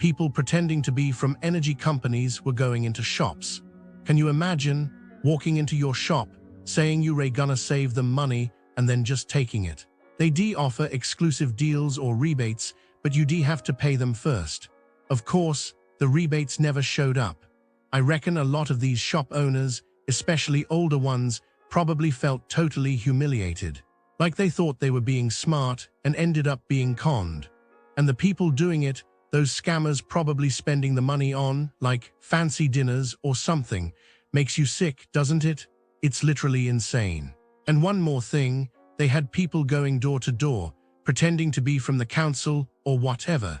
People pretending to be from energy companies were going into shops. Can you imagine walking into your shop, saying you were gonna save them money and then just taking it? They offer exclusive deals or rebates, but you have to pay them first. Of course, the rebates never showed up. I reckon a lot of these shop owners, especially older ones, probably felt totally humiliated. Like they thought they were being smart and ended up being conned. And the people doing it, those scammers probably spending the money on, like, fancy dinners or something, makes you sick, doesn't it? It's literally insane. And one more thing, they had people going door to door, pretending to be from the council or whatever,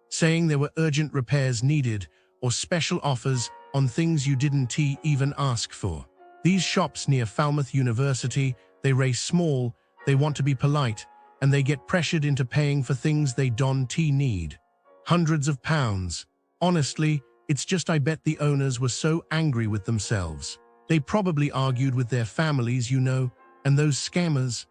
saying there were urgent repairs needed or special offers on things you didn't even ask for. These shops near Falmouth University, they race small, they want to be polite, and they get pressured into paying for things they don't need. Hundreds of pounds. Honestly, it's just I bet the owners were so angry with themselves. They probably argued with their families, and those scammers,